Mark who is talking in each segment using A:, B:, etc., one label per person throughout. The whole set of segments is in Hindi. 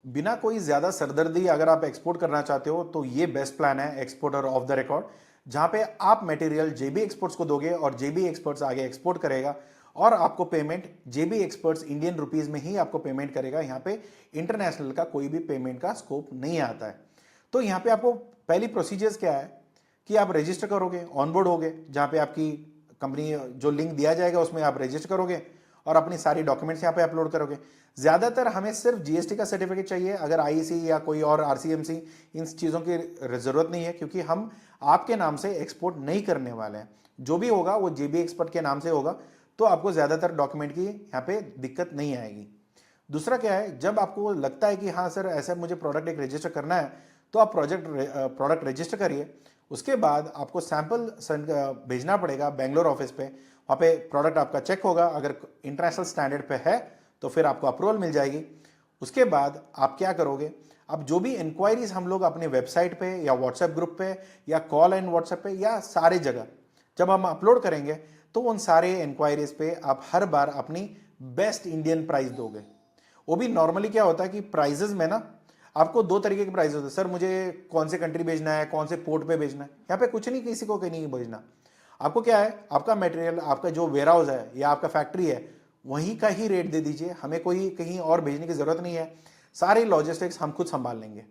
A: बिना कोई ज़्यादा सरदर्दी अगर आप एक्सपोर्ट करना चाहते हो तो ये बेस्ट प्लान है एक्सपोर्टर ऑफ द रिकॉर्ड, जहां पे आप मटेरियल जेबी एक्सपर्ट्स को दोगे और जेबी एक्सपर्ट्स आगे एक्सपोर्ट करेगा और आपको पेमेंट जेबी एक्सपर्ट्स इंडियन रुपीस में ही आपको पेमेंट करेगा। यहाँ पे इंटरनेशनल का कोई भी पेमेंट का स्कोप नहीं आता है। तो यहाँ पे आपको पहली प्रोसीजर्स क्या है कि आप रजिस्टर करोगे, ऑनबोर्ड होगे, जहाँ पे आपकी कंपनी जो लिंक दिया जाएगा उसमें आप रजिस्टर करोगे और अपनी सारी डॉक्यूमेंट्स यहाँ पे अपलोड करोगे। ज़्यादातर हमें सिर्फ जीएसटी का सर्टिफिकेट चाहिए, अगर आईसी या कोई और आरसीएमसी इन चीज़ों की ज़रूरत नहीं है, क्योंकि हम आपके नाम से एक्सपोर्ट नहीं करने वाले हैं। जो भी होगा वो जेबी एक्सपर्ट के नाम से होगा, तो आपको ज़्यादातर डॉक्यूमेंट की यहाँ पे दिक्कत नहीं आएगी। दूसरा क्या है, जब आपको लगता है कि हाँ सर ऐसा मुझे प्रोडक्ट एक रजिस्टर करना है, तो आप प्रोडक्ट रजिस्टर करिए। उसके बाद आपको सैंपल भेजना पड़ेगा बेंगलोर ऑफिस पे, वहाँ पे प्रोडक्ट आपका चेक होगा, अगर इंटरनेशनल स्टैंडर्ड पे है तो फिर आपको अप्रूवल मिल जाएगी। उसके बाद आप क्या करोगे, अब जो भी इंक्वायरीज हम लोग अपने वेबसाइट पे या व्हाट्सएप ग्रुप पे या कॉल एंड व्हाट्सएप पे या सारे जगह जब हम अपलोड करेंगे, तो उन सारे इंक्वायरीज पे आप हर बार अपनी बेस्ट इंडियन प्राइस दोगे। वो भी नॉर्मली क्या होता है कि प्राइजेस में ना आपको दो तरीके के प्राइस होते हैं, सर मुझे कौन से कंट्री भेजना है, कौन से पोर्ट पे भेजना है। यहाँ पे कुछ नहीं, किसी को कहीं नहीं भेजना। आपको क्या है, आपका मटेरियल, आपका जो वेयर हाउस है या आपका फैक्ट्री है, वहीं का ही रेट दे दीजिए, हमें कोई कहीं और भेजने की जरूरत नहीं है। सारी लॉजिस्टिक्स हम खुद संभाल लेंगे।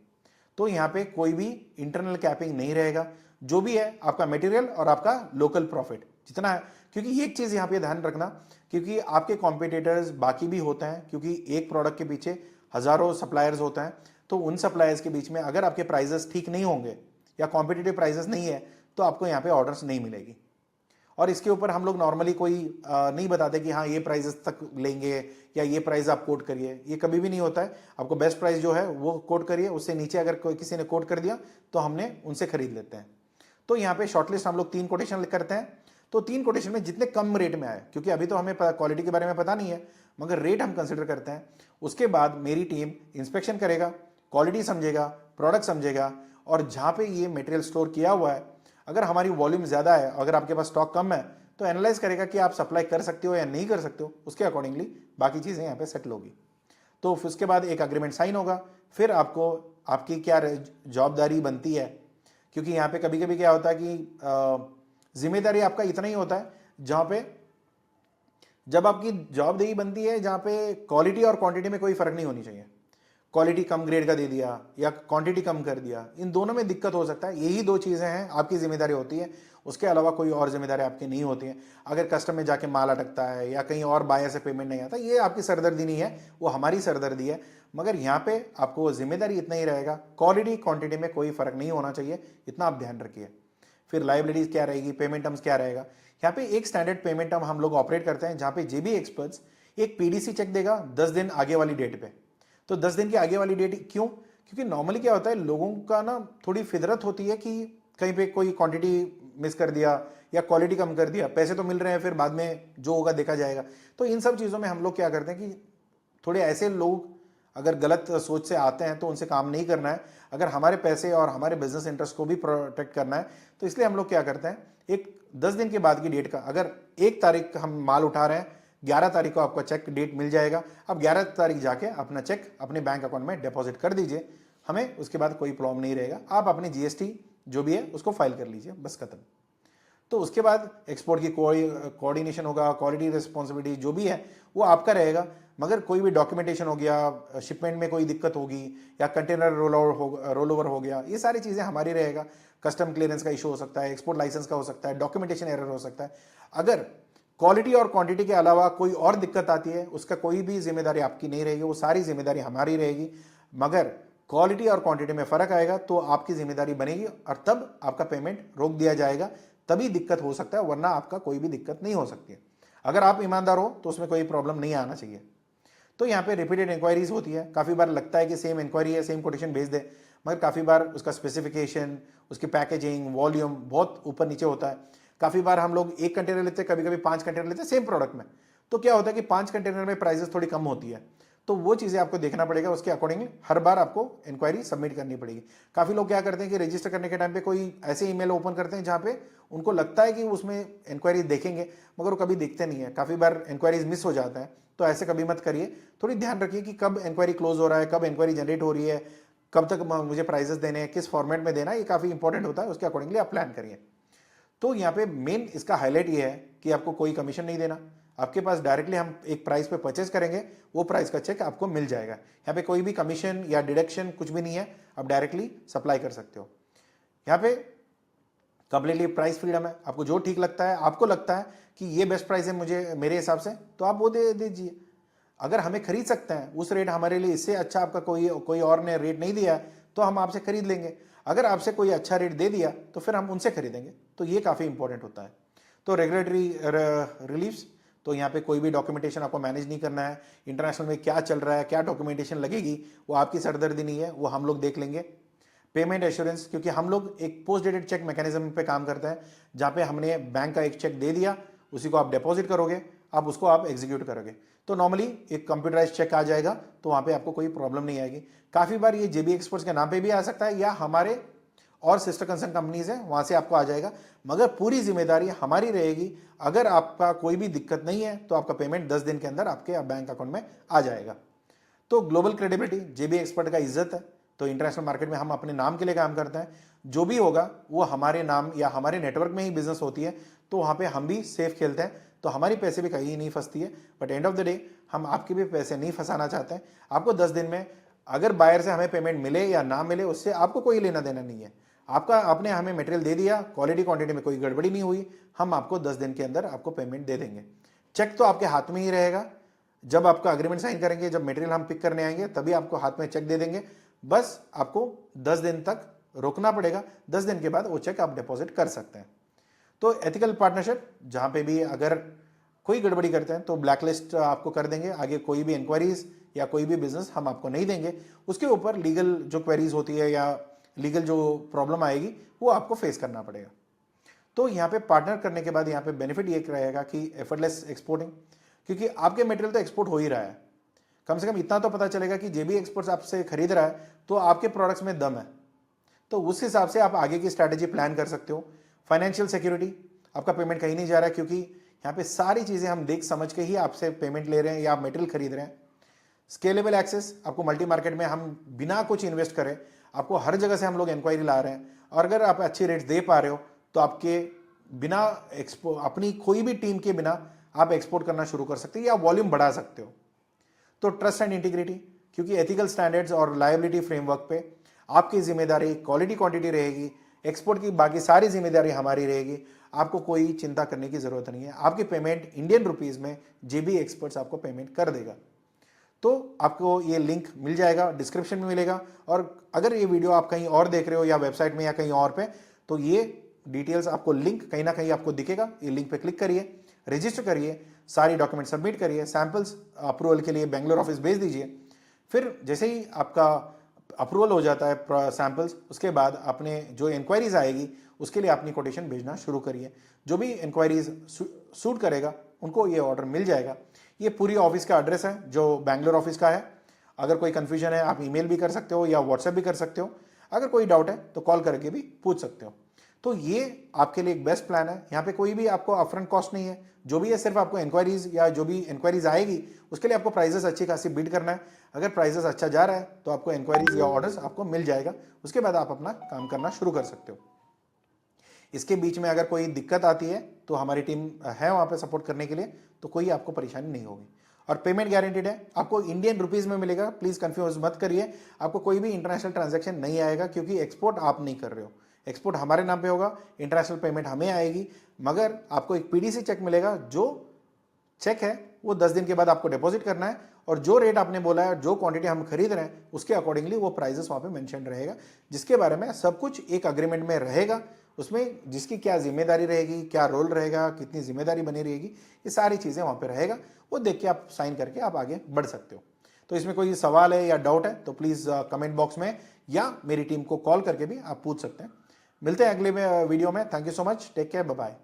A: तो यहाँ पे कोई भी इंटरनल कैपिंग नहीं रहेगा। जो भी है आपका मटेरियल और आपका लोकल प्रॉफिट जितना है, क्योंकि एक चीज यहाँ पे ध्यान रखना, क्योंकि आपके कॉम्पिटिटर्स बाकी भी होते हैं, क्योंकि एक प्रोडक्ट के पीछे हजारों सप्लायर्स होते हैं। तो उन सप्लायर्स के बीच में अगर आपके प्राइजेस ठीक नहीं होंगे या कॉम्पिटिटिव प्राइजेस नहीं है, तो आपको यहाँ पे ऑर्डर्स नहीं मिलेगी। और इसके ऊपर हम लोग नॉर्मली कोई नहीं बताते कि हाँ ये प्राइजेस तक लेंगे या ये प्राइस आप कोट करिए, ये कभी भी नहीं होता है। आपको बेस्ट प्राइस जो है वो कोट करिए, उससे नीचे अगर कोई किसी ने कोट कर दिया तो हमने उनसे खरीद लेते हैं। तो यहाँ पे शॉर्टलिस्ट हम लोग 3 कोटेशन करते हैं। तो 3 कोटेशन में जितने कम रेट में आए, क्योंकि अभी तो हमें क्वालिटी के बारे में पता नहीं है, मगर रेट हम कंसिडर करते हैं। उसके बाद मेरी टीम इंस्पेक्शन करेगा, क्वालिटी समझेगा, प्रोडक्ट समझेगा, और जहाँ पे ये मटेरियल स्टोर किया हुआ है, अगर हमारी वॉल्यूम ज़्यादा है, अगर आपके पास स्टॉक कम है, तो एनालाइज करेगा कि आप सप्लाई कर सकते हो या नहीं कर सकते हो, उसके अकॉर्डिंगली बाकी चीज़ें यहाँ पे सेटल होगी। तो फिर उसके बाद एक अग्रीमेंट साइन होगा। फिर आपको आपकी क्या जवाबदारी बनती है, क्योंकि यहाँ पे कभी कभी क्या होता है कि जिम्मेदारी आपका इतना ही होता है जहाँ पे जब आपकी जवाबदेही बनती है, जहाँ पे क्वालिटी और क्वांटिटी में कोई फर्क नहीं होनी चाहिए। क्वालिटी कम ग्रेड का दे दिया या क्वांटिटी कम कर दिया, इन दोनों में दिक्कत हो सकता है। यही 2 चीज़ें हैं आपकी जिम्मेदारी होती है, उसके अलावा कोई और जिम्मेदारी आपकी नहीं होती है। अगर कस्टम में जाके माल अटकता है या कहीं और बायर से पेमेंट नहीं आता, ये आपकी सरदर्दी नहीं है, वो हमारी सरदर्दी है। मगर यहाँ पे आपको जिम्मेदारी इतना ही रहेगा, क्वालिटी क्वांटिटी में कोई फर्क नहीं होना चाहिए, इतना आप ध्यान रखिए। फिर लाइबिलिटीज क्या रहेगी, पेमेंट टर्म्स क्या रहेगा। यहाँ पे एक स्टैंडर्ड पेमेंट टर्म हम लोग ऑपरेट करते हैं, जहाँ पे जेबी एक्सपर्ट्स एक पीडीसी चेक देगा 10 दिन आगे वाली डेट पे। तो 10 दिन की आगे वाली डेट क्यों? क्योंकि नॉर्मली क्या होता है, लोगों का ना थोड़ी फितरत होती है कि कहीं पे कोई क्वांटिटी मिस कर दिया या क्वालिटी कम कर दिया, पैसे तो मिल रहे हैं, फिर बाद में जो होगा देखा जाएगा। तो इन सब चीज़ों में हम लोग क्या करते हैं कि थोड़े ऐसे लोग अगर गलत सोच से आते हैं तो उनसे काम नहीं करना है। अगर हमारे पैसे और हमारे बिजनेस इंटरेस्ट को भी प्रोटेक्ट करना है, तो इसलिए हम लोग क्या करते हैं, एक 10 दिन के बाद की डेट का, अगर 1 तारीख हम माल उठा रहे हैं, 11 तारीख को आपका चेक डेट मिल जाएगा। अब 11 तारीख जाके अपना चेक अपने बैंक अकाउंट में डिपॉजिट कर दीजिए, हमें उसके बाद कोई प्रॉब्लम नहीं रहेगा। आप अपनी जीएसटी जो भी है उसको फाइल कर लीजिए, बस खत्म। तो उसके बाद एक्सपोर्ट की कोऑर्डिनेशन होगा, क्वालिटी रिस्पॉन्सिबिलिटी जो भी है वो आपका रहेगा। मगर कोई भी डॉक्यूमेंटेशन हो गया, शिपमेंट में कोई दिक्कत होगी या कंटेनर रोल ओवर हो गया, ये सारी चीज़ें हमारी रहेगा। कस्टम क्लियरेंस का इशू हो सकता है, एक्सपोर्ट लाइसेंस का हो सकता है, डॉक्यूमेंटेशन एरर हो सकता है। अगर क्वालिटी और क्वांटिटी के अलावा कोई और दिक्कत आती है, उसका कोई भी जिम्मेदारी आपकी नहीं रहेगी, वो सारी जिम्मेदारी हमारी रहेगी। मगर क्वालिटी और क्वांटिटी में फर्क आएगा तो आपकी जिम्मेदारी बनेगी, और तब आपका पेमेंट रोक दिया जाएगा, तभी दिक्कत हो सकता है, वरना आपका कोई भी दिक्कत नहीं हो सकती है। अगर आप ईमानदार हो तो उसमें कोई प्रॉब्लम नहीं आना चाहिए। तो यहाँ पे रिपीटेड इंक्वायरीज होती है, काफ़ी बार लगता है कि सेम इंक्वायरी है, सेम कोटेशन भेज दे, मगर काफ़ी बार उसका स्पेसिफिकेशन, उसकी पैकेजिंग, वॉल्यूम बहुत ऊपर नीचे होता है। काफ़ी बार हम लोग 1 कंटेनर लेते हैं, कभी कभी 5 कंटेनर लेते हैं सेम प्रोडक्ट में। तो क्या होता है कि 5 कंटेनर में प्राइसेस थोड़ी कम होती है, तो वो चीज़ें आपको देखना पड़ेगा, उसके अकॉर्डिंग हर बार आपको इंक्वायरी सबमिट करनी पड़ेगी। काफ़ी लोग क्या करते हैं कि रजिस्टर करने के टाइम पे कोई ऐसे ईमेल ओपन करते हैं जहाँ पे उनको लगता है कि उसमें इंक्वायरी देखेंगे, मगर वो कभी देखते नहीं है। काफ़ी बार इंक्वायरीज मिस हो जाता है, तो ऐसे कभी मत करिए। थोड़ी ध्यान रखिए कि कब इंक्वायरी क्लोज हो रहा है, कब इंक्वायरी जनरेट हो रही है, कब तक मुझे प्राइजेस देने हैं, किस फॉर्मेट में देना है, ये काफ़ी इंपॉर्टेंट होता है। उसके अकॉर्डिंगली आप प्लान करिए। तो यहाँ पे मेन इसका हाईलाइट ये है कि आपको कोई कमीशन नहीं देना। आपके पास डायरेक्टली हम एक प्राइस पे परचेज करेंगे, वो प्राइस का चेक आपको मिल जाएगा। यहाँ पे कोई भी कमीशन या डिडक्शन कुछ भी नहीं है, आप डायरेक्टली सप्लाई कर सकते हो। यहाँ पे कंप्लीटली प्राइस फ्रीडम है। आपको जो ठीक लगता है, आपको लगता है कि ये बेस्ट प्राइस है मुझे मेरे हिसाब से, तो आप वो दे दीजिए। अगर हमें खरीद सकते हैं उस रेट हमारे लिए इससे अच्छा आपका कोई और ने रेट नहीं दिया तो हम आपसे खरीद लेंगे। अगर आपसे कोई अच्छा रेट दे दिया तो फिर हम उनसे खरीदेंगे। तो ये काफ़ी इंपॉर्टेंट होता है। तो रेगुलेटरी रिलीफ्स, तो यहाँ पे कोई भी डॉक्यूमेंटेशन आपको मैनेज नहीं करना है। इंटरनेशनल में क्या चल रहा है, क्या डॉक्यूमेंटेशन लगेगी, वो आपकी सरदर्दी नहीं है, वो हम लोग देख लेंगे। पेमेंट एश्योरेंस, क्योंकि हम लोग एक पोस्ट डेटेड चेक मैकेनिज्म पे काम करते हैं, जहाँ पे हमने बैंक का एक चेक दे दिया, उसी को आप डिपॉजिट करोगे, आप उसको आप एग्जीक्यूट करोगे, तो नॉर्मली एक कंप्यूटराइज चेक आ जाएगा, तो वहाँ पे आपको कोई प्रॉब्लम नहीं आएगी। काफ़ी बार ये जेबी एक्सपर्ट्स के नाम पे भी आ सकता है, या हमारे और सिस्टर कंसर्न कंपनीज हैं वहाँ से आपको आ जाएगा, मगर पूरी जिम्मेदारी हमारी रहेगी। अगर आपका कोई भी दिक्कत नहीं है तो आपका पेमेंट 10 दिन के अंदर आपके बैंक अकाउंट में आ जाएगा। तो ग्लोबल क्रेडिबिलिटी, जेबी एक्सपर्ट का इज्जत है। तो इंटरनेशनल मार्केट में हम अपने नाम के लिए काम करते हैं, जो भी होगा वो हमारे नाम या हमारे नेटवर्क में ही बिजनेस होती है, तो वहाँ पे हम भी सेफ खेलते हैं, तो हमारी पैसे भी कहीं नहीं फंसती है। But end of the day हम आपके भी पैसे नहीं फंसाना चाहते हैं। आपको 10 दिन में अगर बायर से हमें पेमेंट मिले या ना मिले, उससे आपको कोई लेना देना नहीं है। आपने हमें मटेरियल दे दिया, क्वालिटी क्वांटिटी में कोई गड़बड़ी नहीं हुई, हम आपको 10 दिन के अंदर आपको पेमेंट दे देंगे। चेक तो आपके हाथ में ही रहेगा। जब आपका अग्रीमेंट साइन करेंगे, जब मटेरियल हम पिक करने आएंगे, तभी आपको हाथ में चेक दे देंगे। बस आपको 10 दिन तक रोकना पड़ेगा। 10 दिन के बाद वो चेक आप डिपॉजिट कर सकते हैं। तो एथिकल पार्टनरशिप, जहां पे भी अगर कोई गड़बड़ी करते हैं तो ब्लैकलिस्ट आपको कर देंगे। आगे कोई भी इंक्वायरीज या कोई भी बिजनेस हम आपको नहीं देंगे। उसके ऊपर लीगल जो क्वेरीज होती है या लीगल जो प्रॉब्लम आएगी वो आपको फेस करना पड़ेगा। तो यहाँ पे पार्टनर करने के बाद यहाँ पे बेनिफिट ये रहेगा कि एफर्टलेस एक्सपोर्टिंग, क्योंकि आपके मटेरियल तो एक्सपोर्ट हो ही रहा है। कम से कम इतना तो पता चलेगा कि जेबी एक्सपोर्ट्स आपसे खरीद रहा है तो आपके प्रोडक्ट्स में दम है। तो उस हिसाब से आप आगे की स्ट्रैटेजी प्लान कर सकते हो। फाइनेंशियल सिक्योरिटी, आपका पेमेंट कहीं नहीं जा रहा है, क्योंकि यहाँ पे सारी चीज़ें हम देख समझ के ही आपसे पेमेंट ले रहे हैं या आप मटेरियल खरीद रहे हैं। स्केलेबल एक्सेस, आपको मल्टी मार्केट में हम बिना कुछ इन्वेस्ट करें आपको हर जगह से हम लोग इंक्वायरी ला रहे हैं, और अगर आप अच्छी रेट्स दे पा रहे हो तो आपके बिना अपनी कोई भी टीम के बिना आप एक्सपोर्ट करना शुरू कर सकते हो या वॉल्यूम बढ़ा सकते हो। तो ट्रस्ट एंड इंटीग्रिटी, क्योंकि एथिकल स्टैंडर्ड्स और लायबिलिटी फ्रेमवर्क पे आपकी जिम्मेदारी क्वालिटी क्वांटिटी रहेगी, एक्सपोर्ट की बाकी सारी जिम्मेदारी हमारी रहेगी। आपको कोई चिंता करने की जरूरत नहीं है। आपकी पेमेंट इंडियन रुपीज में जेबी एक्सपर्ट्स आपको पेमेंट कर देगा। तो आपको ये लिंक मिल जाएगा, डिस्क्रिप्शन में मिलेगा। और अगर ये वीडियो आप कहीं और देख रहे हो या वेबसाइट में या कहीं और पे, तो ये डिटेल्स आपको लिंक कहीं ना कहीं आपको दिखेगा। ये लिंक पे क्लिक करिए, रजिस्टर करिए, सारी डॉक्यूमेंट सबमिट करिए, सैंपल्स अप्रूवल के लिए बेंगलोर ऑफिस भेज दीजिए। फिर जैसे ही आपका अप्रूवल हो जाता है सैंपल्स, उसके बाद आपने जो इंक्वायरीज आएगी उसके लिए अपनी कोटेशन भेजना शुरू करिए। जो भी इंक्वायरीज सूट करेगा उनको ये ऑर्डर मिल जाएगा। ये पूरी ऑफिस का एड्रेस है जो बेंगलोर ऑफिस का है। अगर कोई कंफ्यूजन है आप ईमेल भी कर सकते हो या व्हाट्सएप भी कर सकते हो। अगर कोई डाउट है तो कॉल करके भी पूछ सकते हो। तो ये आपके लिए एक बेस्ट प्लान है। यहाँ पे कोई भी आपको अपफ्रंट कॉस्ट नहीं है। जो भी है सिर्फ आपको इंक्वायरीज या जो भी इंक्वायरीज आएगी उसके लिए आपको प्राइजेस अच्छी खासी बिड करना है। अगर प्राइजेस अच्छा जा रहा है तो आपको इंक्वायरीज या ऑर्डर्स आपको मिल जाएगा। उसके बाद आप अपना काम करना शुरू कर सकते हो। इसके बीच में अगर कोई दिक्कत आती है तो हमारी टीम है वहाँ पे सपोर्ट करने के लिए, तो कोई आपको परेशानी नहीं होगी। और पेमेंट गारंटीड है, आपको इंडियन रुपीज़ में मिलेगा। प्लीज़ कंफ्यूज मत करिए, आपको कोई भी इंटरनेशनल ट्रांजैक्शन नहीं आएगा, क्योंकि एक्सपोर्ट आप नहीं कर रहे हो। एक्सपोर्ट हमारे नाम पे होगा, इंटरनेशनल पेमेंट हमें आएगी, मगर आपको एक पीडीसी चेक मिलेगा। जो चेक है वो 10 दिन के बाद आपको डिपॉजिट करना है, और जो रेट आपने बोला है, जो क्वांटिटी हम खरीद रहे हैं उसके अकॉर्डिंगली वो प्राइजेस वहाँ पे मेंशन रहेगा, जिसके बारे में सब कुछ एक अग्रीमेंट में रहेगा। उसमें जिसकी क्या जिम्मेदारी रहेगी, क्या रोल रहेगा, कितनी जिम्मेदारी बनी रहेगी, ये सारी चीज़ें वहाँ पे रहेगा। वो देख के आप साइन करके आप आगे बढ़ सकते हो। तो इसमें कोई सवाल है या डाउट है तो प्लीज़ कमेंट बॉक्स में या मेरी टीम को कॉल करके भी आप पूछ सकते हैं। मिलते हैं अगले वीडियो में। Thank you so much, take care, bye bye.